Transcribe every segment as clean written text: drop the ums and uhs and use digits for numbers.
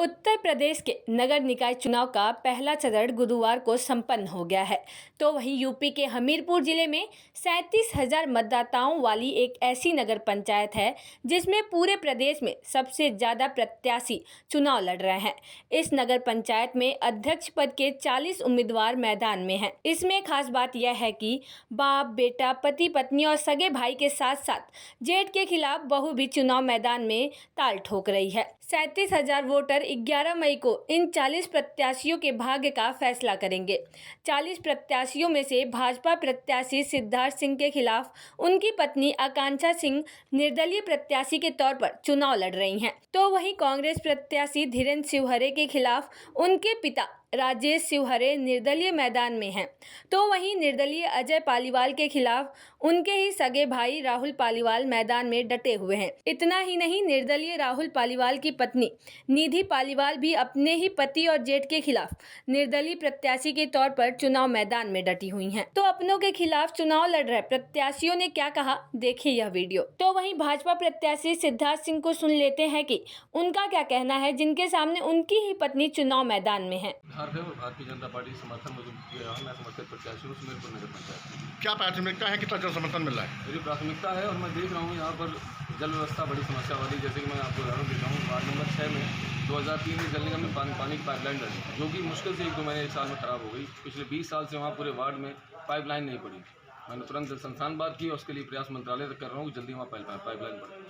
उत्तर प्रदेश के नगर निकाय चुनाव का पहला चरण गुरुवार को संपन्न हो गया है, तो वहीं यूपी के हमीरपुर जिले में 37,000 मतदाताओं वाली एक ऐसी नगर पंचायत है जिसमें पूरे प्रदेश में सबसे ज़्यादा प्रत्याशी चुनाव लड़ रहे हैं। इस नगर पंचायत में अध्यक्ष पद के 40 उम्मीदवार मैदान में हैं। इसमें खास बात यह है कि बाप, बेटा, पति, पत्नी और सगे भाई के साथ साथ जेठ के खिलाफ बहू भी चुनाव मैदान में ताल ठोक रही है। 37,000 वोटर 11 मई को इन 40 प्रत्याशियों के भाग्य का फैसला करेंगे। 40 प्रत्याशियों में से भाजपा प्रत्याशी सिद्धार्थ सिंह के खिलाफ उनकी पत्नी आकांक्षा सिंह निर्दलीय प्रत्याशी के तौर पर चुनाव लड़ रही हैं, तो वहीं कांग्रेस प्रत्याशी धीरेन्द्र शिवहरे के खिलाफ उनके पिता राजेश शिवहरे निर्दलीय मैदान में हैं, तो वहीं निर्दलीय अजय पालीवाल के खिलाफ उनके ही सगे भाई राहुल पालीवाल मैदान में डटे हुए हैं। इतना ही नहीं, निर्दलीय राहुल पालीवाल की पत्नी निधि पालीवाल भी अपने ही पति और जेठ के खिलाफ निर्दलीय प्रत्याशी के तौर पर चुनाव मैदान में डटी हुई हैं। तो अपनों के खिलाफ चुनाव लड़ रहे प्रत्याशियों ने क्या कहा, देखिए यह वीडियो। तो वहीं भाजपा प्रत्याशी सिद्धार्थ सिंह को सुन लेते हैं कि उनका क्या कहना है, जिनके सामने उनकी ही पत्नी चुनाव मैदान में है। भारतीय जनता पार्टी समर्थन मुझे किया है। मैं समर्थित प्रत्याशी हूँ सुमेरपुर नगर पंचायत। क्या प्राथमिकता है, कितना जन समर्थन मिल रहा है? मेरी प्राथमिकता है और मैं देख रहा हूँ यहाँ पर जल व्यवस्था बड़ी समस्या वाली। जैसे कि मैं आपको उदाहरण देता हूँ, वार्ड नंबर 6 में 2003 में जल निगम में पानी की पाइपलाइन डाली, जो कि मुश्किल से 1-2 महीने 1 साल में खराब हो गई। पिछले 20 साल से वहाँ पूरे वार्ड में पाइपलाइन नहीं पड़ी। मैंने तुरंत जल संस्थान बात की और उसके लिए प्रयास मंत्रालय तक कर रहा हूँ कि जल्दी वहाँ पाइपलाइन पड़े।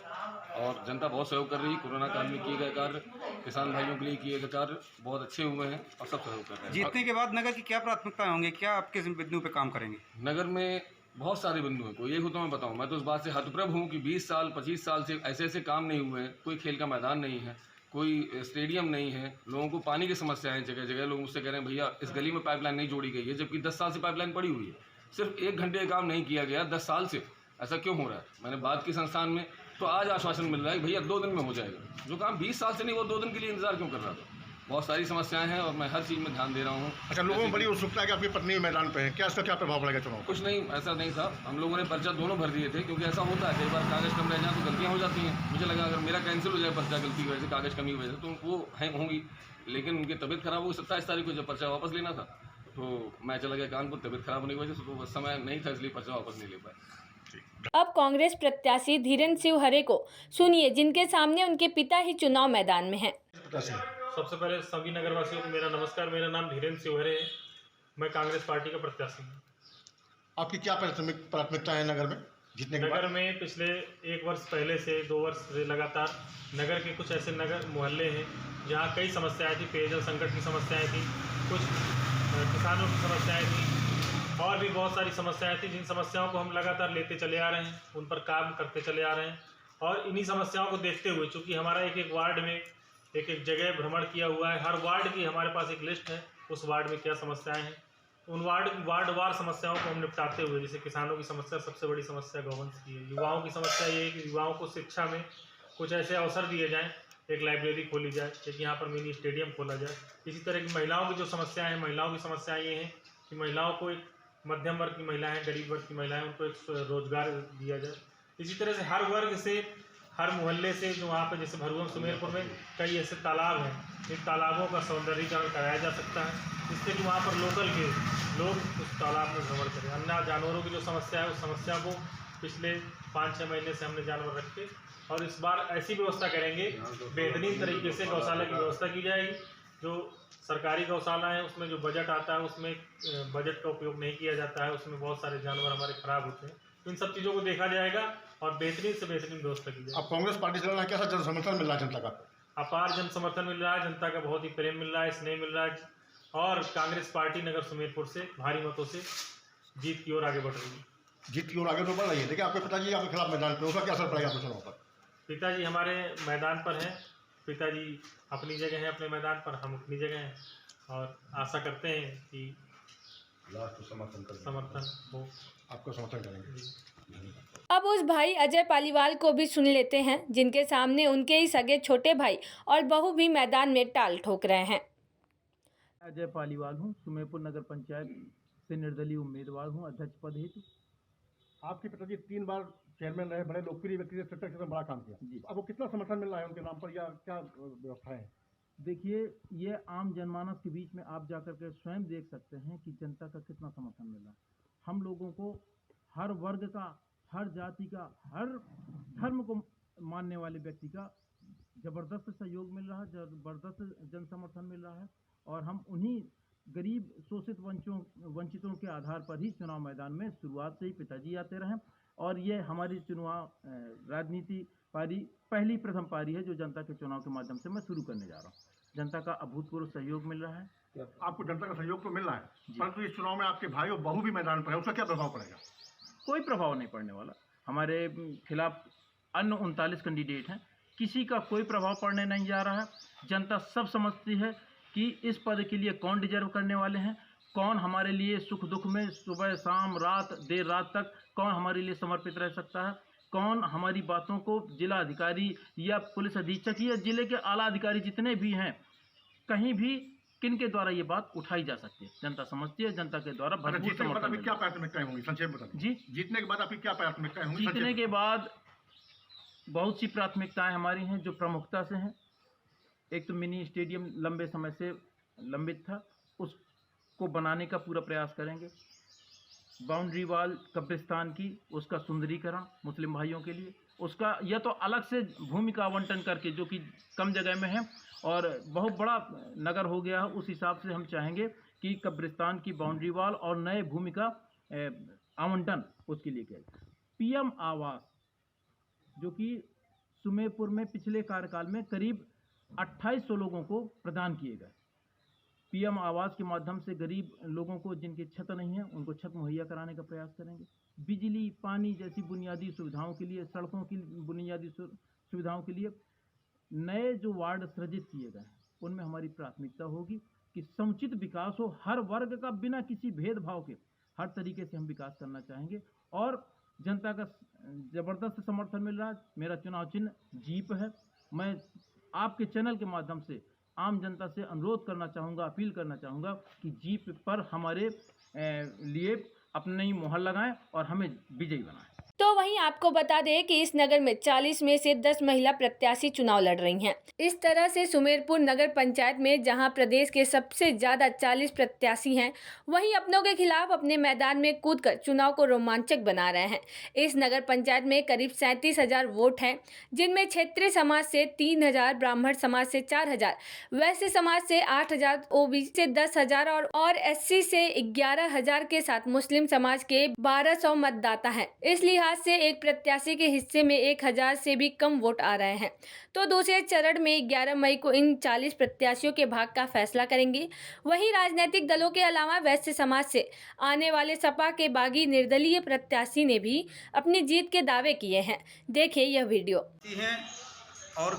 और जनता बहुत सहयोग कर रही है। कोरोना काल में किए गए कार्य, किसान भाइयों के लिए किए गए कार्य बहुत अच्छे हुए हैं और सब सहयोग कर रहे हैं। जीतने के बाद नगर की क्या प्राथमिकताएं होंगी, क्या आपके बिंदु पे काम करेंगे? नगर में बहुत सारे बिंदु हैं, कोई एक हो तो मैं बताऊँ। मैं तो इस बात से हतप्रभ हूँ कि 20 साल 25 साल से ऐसे काम नहीं हुए हैं। कोई खेल का मैदान नहीं है, कोई स्टेडियम नहीं है, लोगों को पानी की समस्याएं जगह जगह। लोग मुझसे कह रहे हैं भैया इस गली में पाइपलाइन नहीं जोड़ी गई है, जबकि 10 साल से पाइपलाइन पड़ी हुई है। सिर्फ 1 घंटे का काम नहीं किया गया 10 साल से। ऐसा क्यों हो रहा है? मैंने बात की संस्थान में, तो आज आश्वासन मिल रहा है भैया 2 दिन में हो जाएगा। जो काम 20 साल से नहीं, वो 2 दिन के लिए इंतजार क्यों कर रहा था? बहुत सारी समस्याएं हैं और मैं हर चीज़ में ध्यान दे रहा हूँ। अच्छा, लोगों में बड़ी उत्सुकता है कि आपकी पत्नी मैदान पे है, क्या इसका क्या प्रभाव पड़ेगा चुनाव? कुछ नहीं, ऐसा नहीं था। हम लोगों ने पर्चा दोनों भर दिए थे, क्योंकि ऐसा होता है कई बार कागज़ कम रह जाए तो गलतियाँ हो जाती हैं। मुझे लगा अगर मेरा कैंसिल हो जाए पर्चा गलती की वजह से, कागज़ कमी की वजह से, तो वो होंगी। लेकिन उनकी तबीयत खराब हो गई 27 तारीख को, जब पर्चा वापस लेना था तो मैं चला गया कानपुर। तबीयत खराब होने की वजह से तो उस समय नहीं था, इसलिए पर्चा वापस नहीं ले पाए। अब कांग्रेस प्रत्याशी धीरेन्द्र शिवहरे को सुनिए, जिनके सामने उनके पिता ही चुनाव मैदान में हैं। सबसे पहले सभी नगरवासियों को मेरा नमस्कार। मेरा नाम धीरेन्द्र शिवहरे है। मैं कांग्रेस पार्टी का प्रत्याशी हूँ। आपकी क्या प्राथमिकता है नगर में जीतने के बाद? नगर में पिछले 1 वर्ष पहले से 2 वर्ष से लगातार नगर के कुछ ऐसे नगर मोहल्ले हैं जहाँ कई समस्याएं थी। पेयजल संकट की समस्याएं थी, कुछ किसानों की समस्याएं थी और भी बहुत सारी समस्याएं थी, जिन समस्याओं को हम लगातार लेते चले आ रहे हैं, उन पर काम करते चले आ रहे हैं। और इन्हीं समस्याओं को देखते हुए, चूँकि हमारा एक वार्ड में एक जगह भ्रमण किया हुआ है, हर वार्ड की हमारे पास एक लिस्ट है, उस वार्ड में क्या समस्याएं हैं, उन वार्डवार समस्याओं को हम निपटाते हुए, जैसे किसानों की समस्या सबसे बड़ी समस्या गौवंश की है। युवाओं की समस्या ये है कि युवाओं को शिक्षा में कुछ ऐसे अवसर दिए जाएं, एक लाइब्रेरी खोली जाए, एक यहाँ पर मिनी स्टेडियम खोला जाए। इसी तरह की महिलाओं की जो समस्याएं हैं, महिलाओं की समस्या ये है कि महिलाओं को एक मध्यम वर्ग की महिलाएँ, गरीब वर्ग की महिलाएँ, उनको एक रोजगार दिया जाए। इसी तरह से हर वर्ग से, हर मोहल्ले से, जो वहाँ पे जैसे भरुआ सुमेरपुर में कई ऐसे तालाब हैं, इन तालाबों का सौंदर्यीकरण कराया जा सकता है, जिससे कि वहाँ पर लोकल के लोग उस तालाब में भ्रमण करें। अन्य जानवरों की जो समस्या है, उस समस्या को पिछले 5-6 महीने से हमने जानवर रखे और इस बार ऐसी व्यवस्था करेंगे, बेहतरीन तरीके से गौशाला की व्यवस्था की जाएगी। जो सरकारी गौशाला है उसमें जो बजट आता है, उसमें बजट का उपयोग नहीं किया जाता है, उसमें बहुत सारे जानवर हमारे खराब होते हैं। इन सब चीज़ों को देखा जाएगा और बेहतरीन से बेहतरीन व्यवस्था की जाएगी। अब कांग्रेस पार्टी चल रहा है, कैसा जन समर्थन मिल रहा है जनता का? अपार जन समर्थन मिल रहा है, जनता का बहुत ही प्रेम मिल रहा है, स्नेह मिल रहा है और कांग्रेस पार्टी नगर सुमेरपुर से भारी मतों से जीत की ओर आगे बढ़ रही है। जीत की ओर आगे तो बढ़ रही है। देखिए, आपके पिताजी आपके खिलाफ मैदान पे, उसका क्या असर पड़ेगा आपके चुनाव पर? पिताजी हमारे मैदान पर हैं, पिताजी अपनी जगह हैं, अपने मैदान पर, हम अपनी जगह हैं और आशा करते हैं कि समर्थन हो, आपको समर्थन करेंगे। अब उस भाई अजय पालीवाल को भी सुन लेते हैं, जिनके सामने उनके ही सगे छोटे भाई और बहू भी मैदान में टाल ठोक रहे हैं। अजय पालीवाल हूँ, सुमेरपुर नगर पंचायत से निर्दलीय उम्मीदवार हूँ, अध्यक्ष पद हेतु। आपके पिताजी 3 बार चेयरमैन रहे, बड़े लोकप्रिय व्यक्ति से, बड़ा काम किया जी। अब वो कितना समर्थन मिल रहा है उनके नाम पर, या क्या व्यवस्था है? देखिए, ये आम जनमानस के बीच में आप जाकर के स्वयं देख सकते हैं कि जनता का कितना समर्थन मिल रहा है। हम लोगों को हर वर्ग का, हर जाति का, हर धर्म को मानने वाले व्यक्ति का ज़बरदस्त सहयोग मिल रहा है, ज़बरदस्त जन समर्थन मिल रहा है। और हम उन्हीं गरीब शोषित वंचितों के आधार पर ही चुनाव मैदान में शुरुआत से ही पिताजी आते रहे, और ये हमारी चुनाव राजनीति पारी पहली प्रथम पारी है जो जनता के चुनाव के माध्यम से मैं शुरू करने जा रहा हूँ। जनता का अभूतपूर्व सहयोग मिल रहा है। आपको जनता का सहयोग तो मिल रहा है, परंतु इस चुनाव में आपके भाई और बहू भी मैदान पर है, उसका क्या प्रभाव पड़ेगा? कोई प्रभाव नहीं पड़ने वाला। हमारे खिलाफ अन्य 39 कैंडिडेट हैं, किसी का कोई प्रभाव पड़ने नहीं जा रहा है। जनता सब समझती है कि इस पद के लिए कौन डिजर्व करने वाले हैं, कौन हमारे लिए सुख दुख में सुबह शाम रात देर रात तक कौन हमारे लिए समर्पित रह सकता है, कौन हमारी बातों को जिला अधिकारी या पुलिस अधीक्षक या जिले के आला अधिकारी जितने भी हैं, कहीं भी किन के द्वारा ये बात उठाई जा सकती है। जनता समझती है, जनता के द्वारा भरपूर जीतने के बाद समर्थन अभी क्या प्राथमिकताएं होंगी, संक्षेप बताइए। जी, जीतने के बाद आपकी क्या प्राथमिकताएं होंगी? जीतने के बाद बहुत सी प्राथमिकताएं हमारी हैं जो प्रमुखता से हैं। एक तो मिनी स्टेडियम लंबे समय से लंबित था, उसको बनाने का पूरा प्रयास करेंगे। बाउंड्री वॉल कब्रिस्तान की, उसका सुंदरीकरण मुस्लिम भाइयों के लिए, उसका या तो अलग से भूमि का आवंटन करके, जो कि कम जगह में है और बहुत बड़ा नगर हो गया है, उस हिसाब से हम चाहेंगे कि कब्रिस्तान की बाउंड्री वॉल और नए भूमि का आवंटन उसके लिए किया जाए। पीएम आवास, जो कि सुमेरपुर में पिछले कार्यकाल में करीब 2800 लोगों को प्रदान किए गए। पीएम आवास के माध्यम से गरीब लोगों को जिनकी छत नहीं है उनको छत मुहैया कराने का प्रयास करेंगे। बिजली, पानी जैसी बुनियादी सुविधाओं के लिए, सड़कों की बुनियादी सुविधाओं के लिए नए जो वार्ड सृजित किए गए हैं उनमें हमारी प्राथमिकता होगी कि समुचित विकास हो, हर वर्ग का बिना किसी भेदभाव के हर तरीके से हम विकास करना चाहेंगे। और जनता का ज़बरदस्त समर्थन मिल रहा है। मेरा चुनाव चिन्ह जीप है। मैं आपके चैनल के माध्यम से आम जनता से अनुरोध करना चाहूँगा, अपील करना चाहूँगा कि जीप पर हमारे लिए अपनी मुहर लगाएं और हमें विजयी बनाएं। तो वहीं आपको बता दें कि इस नगर में 40 में से 10 महिला प्रत्याशी चुनाव लड़ रही हैं। इस तरह से सुमेरपुर नगर पंचायत में जहां प्रदेश के सबसे ज्यादा 40 प्रत्याशी हैं, वहीं अपनों के खिलाफ अपने मैदान में कूदकर चुनाव को रोमांचक बना रहे हैं। इस नगर पंचायत में करीब 37,000 वोट हैं, जिनमें क्षेत्रीय समाज से 3,000, ब्राह्मण समाज से 4,000, वैश्य समाज से 8,000, ओबीसी से 10,000 और एससी से 11,000 के साथ मुस्लिम समाज के 1,200 मतदाता हैं। इसलिए से एक प्रत्याशी के हिस्से में 1,000 से भी कम वोट आ रहे हैं। तो दूसरे चरण में 11 मई को इन 40 प्रत्याशियों के भाग्य का फैसला करेंगे। वहीं राजनीतिक दलों के अलावा वैश्य समाज से आने वाले सपा के बागी निर्दलीय प्रत्याशी ने भी अपनी जीत के दावे किए हैं। देखिए यह वीडियो। और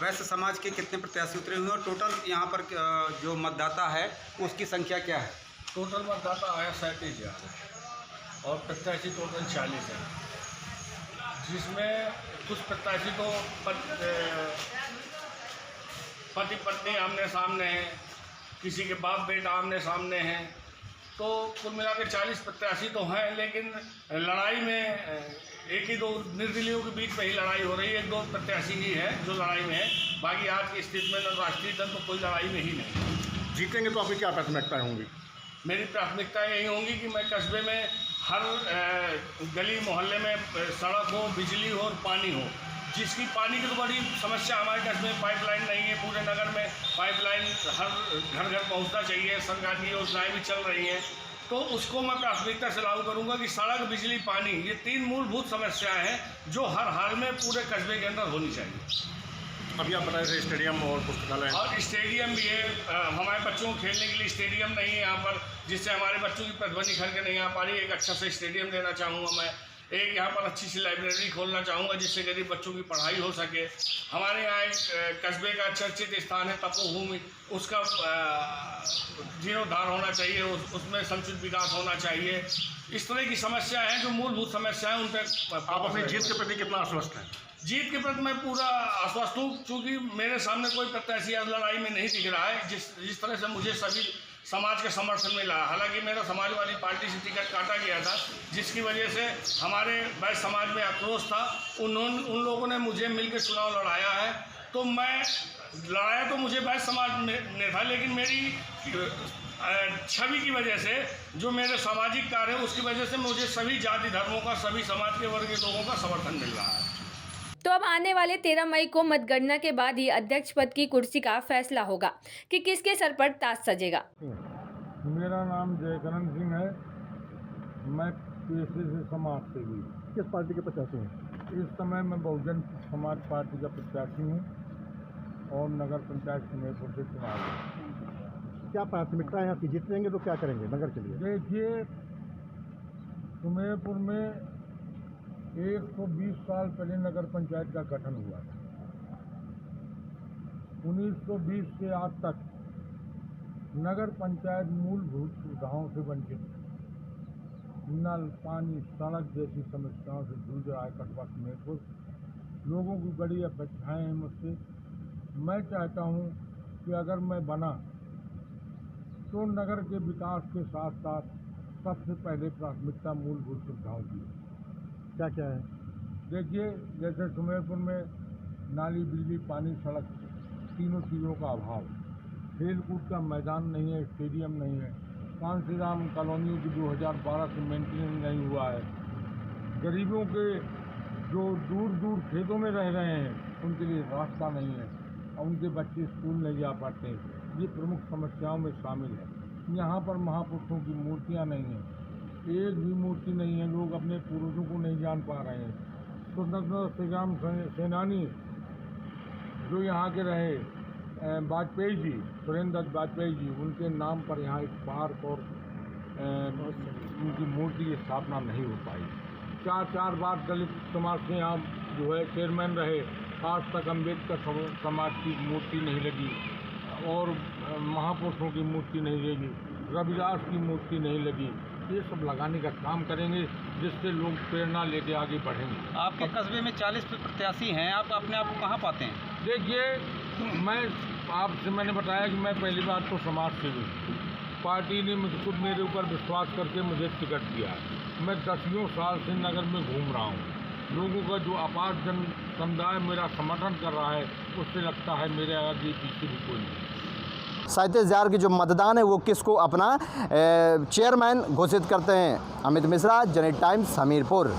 वैश्य समाज के कितने प्रत्याशी उतरे हुए और टोटल यहाँ पर जो मतदाता है उसकी संख्या क्या है? टोटल मतदाता आया 37,000 और प्रत्याशी टोटल 40 है, जिसमें कुछ प्रत्याशी तो पति पत्नी आमने सामने हैं, किसी के बाप बेटा आमने सामने हैं। तो कुल मिला के 40 प्रत्याशी तो हैं, लेकिन लड़ाई में एक ही दो निर्दलीयों के बीच में ही लड़ाई हो रही है। 1-2 प्रत्याशी ही है जो लड़ाई में है, बाकी आज की स्थिति में राष्ट्रीय दल तो कोई लड़ाई में ही नहीं। जीतेंगे तो आपकी क्या प्राथमिकताएं होंगी? मेरी प्राथमिकता यही होंगी कि मैं कस्बे में हर गली मोहल्ले में सड़क हो, बिजली हो और पानी हो। जिसकी पानी की तो बड़ी समस्या हमारे कस्बे में पाइपलाइन नहीं है। पूरे नगर में पाइपलाइन हर घर घर पहुंचना चाहिए। सरकार की योजनाएं भी चल रही हैं, तो उसको मैं प्राथमिकता से लागू करूंगा कि सड़क, बिजली, पानी, ये 3 मूलभूत समस्याएं हैं जो हर हाल में पूरे कस्बे के अंदर होनी चाहिए। अभी आप बताए थे स्टेडियम और पुस्तकालय, और स्टेडियम भी है। हमारे बच्चों को खेलने के लिए स्टेडियम नहीं है यहाँ पर, जिससे हमारे बच्चों की प्रतिभा निखर के नहीं आ पा रही। एक अच्छा सा स्टेडियम देना चाहूँगा मैं। एक यहाँ पर अच्छी सी लाइब्रेरी खोलना चाहूँगा जिससे गरीब बच्चों की पढ़ाई हो सके। हमारे यहाँ एक कस्बे का चर्चित स्थान है तपोभूमि, उसका जीर्णोद्धार होना चाहिए, उसमें समुचित विकास होना चाहिए। इस तरह की समस्या हैं जो मूलभूत समस्या है, उन पर आप अपनी जीत के प्रति कितना आश्वस्त हैं? जीत के प्रति मैं पूरा आश्वस्त हूँ, क्योंकि मेरे सामने कोई प्रत्याशी आज लड़ाई में नहीं दिख रहा है। जिस तरह से मुझे सभी समाज का समर्थन मिला, हालांकि मेरा समाजवादी पार्टी से टिकट काटा गया था, जिसकी वजह से हमारे वैश्य समाज में आक्रोश था। उन लोगों ने मुझे मिलकर चुनाव लड़ाया है, तो मैं लड़ाया तो मुझे बैस समाज ने था, लेकिन मेरी छवि की वजह से, जो मेरे सामाजिक कार्य है उसकी वजह से मुझे सभी जाति धर्मों का, सभी समाज के वर्ग के लोगों का समर्थन मिल रहा है। तो अब आने वाले 13 मई को मतगणना के बाद ही अध्यक्ष पद की कुर्सी का फैसला होगा कि किसके सर पर ताज सजेगा। मेरा नाम जयकरण सिंह है। मैं पेशे से समाज सेवी। किस पार्टी के प्रत्याशी हैं? इस समय मैं बहुजन समाज पार्टी का प्रत्याशी हूँ और नगर पंचायत सुमेरपुर से चुनाव है। क्या प्राथमिकता है आपकी? जीतेंगे तो क्या करेंगे नगर के लिए? देखिए, सुमेरपुर में 120 साल पहले नगर पंचायत का गठन हुआ था। 1920 से आज तक नगर पंचायत मूलभूत सुविधाओं से वंचित है। नल, पानी, सड़क जैसी समस्याओं से जूझ रहा है कस्बा सुमेरपुर। लोगों की बड़ी अपेक्षाएं हैं मुझसे। मैं चाहता हूं कि अगर मैं बना तो नगर के विकास के साथ साथ सबसे पहले प्राथमिकता मूलभूत सुविधाओं की है। क्या क्या है? देखिए, जैसे सुमेरपुर में नाली, बिजली, पानी, सड़क, तीनों चीज़ों का अभाव। खेल कूद का मैदान नहीं है, स्टेडियम नहीं है। कांसीराम कॉलोनी की 2012 से मेंटेनेंस नहीं हुआ है। गरीबों के जो दूर दूर खेतों में रह रहे हैं उनके लिए रास्ता नहीं है और उनके बच्चे स्कूल नहीं जा पाते। ये प्रमुख समस्याओं में शामिल है। यहाँ पर महापुरुषों की मूर्तियाँ नहीं हैं, एक भी मूर्ति नहीं है। लोग अपने पूर्वजों को नहीं जान पा रहे हैं। स्वतंत्रता संग्राम सेनानी जो यहाँ के रहे वाजपेयी जी, सुरेंद्र दत्त वाजपेयी जी, उनके नाम पर यहाँ एक पार्क और उनकी मूर्ति की स्थापना नहीं हो पाई। 4 बार दलित समाज से यहाँ जो है चेयरमैन रहे, आज तक अम्बेडकर समाज की मूर्ति नहीं लगी और महापुरुषों की मूर्ति नहीं लगी, रविदास की मूर्ति नहीं लगी। ये सब लगाने का काम करेंगे जिससे लोग प्रेरणा लेके आगे बढ़ेंगे। आपके कस्बे में 40 प्रत्याशी हैं, आप अपने आप को कहाँ पाते हैं? देखिए, मैंने बताया कि मैं पहली बात तो समाज सेवी हूँ। पार्टी ने मुझको मेरे ऊपर विश्वास करके मुझे टिकट दिया है। मैं 10 साल से नगर में घूम रहा हूँ। लोगों का जो अपार जन समुदाय मेरा समर्थन कर रहा है, उससे लगता है मेरे आगे पीछे भी कोई नहीं। 37,000 की जो मतदान है वो किसको अपना चेयरमैन घोषित करते हैं। अमित मिश्रा, जनहित टाइम्स, हमीरपुर।